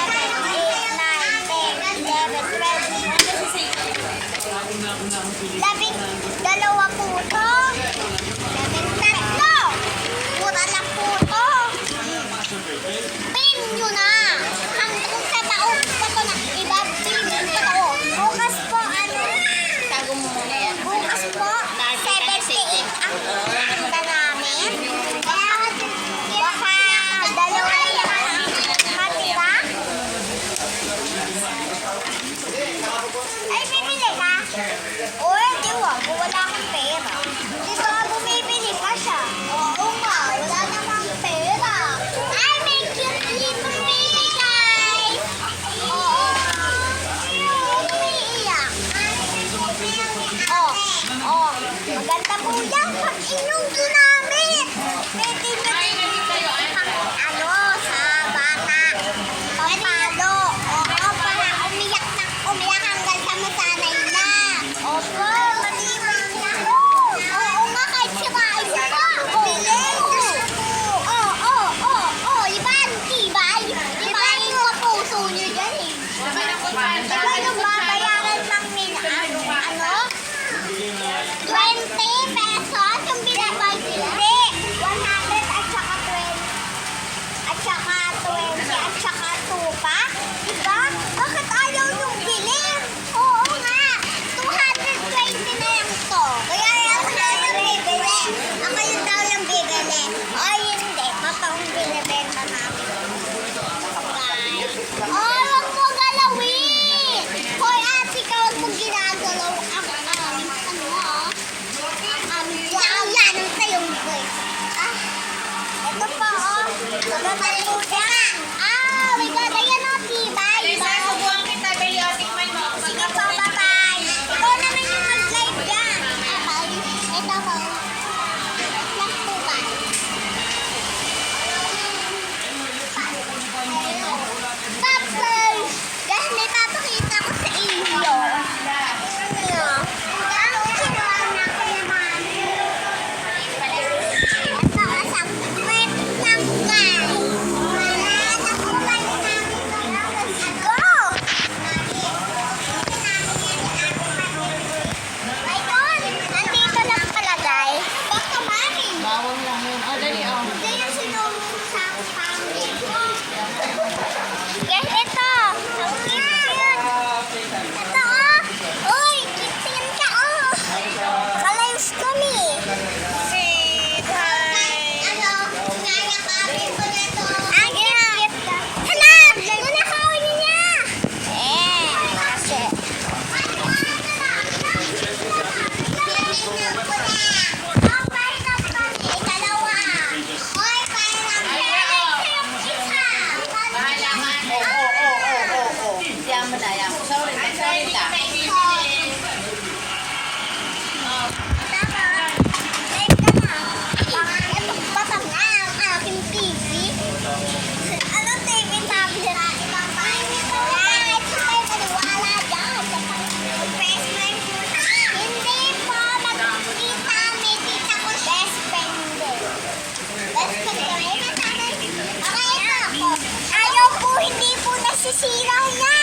7, 8, 9, 10, 11, 12. Ah, my God. Ayan o, tibay. Lisa, subuhan kita. Dali, o, tikman mo. Sige po, bye-bye. Ikaw naman yung mag-live dyan. Ah, bye. Ito po. Lang po ba? Tapos, guys, may papakita ko sa inyo. Ano? Ang kinuha na ko naman. Ito, asang wet lang, guys. Nakuha na namin. Let's go! Ayun, nandito lang pala, guys. Baka maring. Bawal lang yun. O, dali, o. Hindi yung sinulong sa pangin. Guys, ito. Ang cute yun. Ito, oh. Uy, cute yun ka, oh. Naka-lives kami. Sit, hi. Ano? Nayakapin ko na to. Ang cute ka. Hala! Nanakawin niya. Kasi. Diyan mo na, yan. Sorry, sorry ka. Hindi po, magkita, may tita ko best friend din. Best friend ko. Okay, ito ako. Ayaw po, hindi po nasisira yan.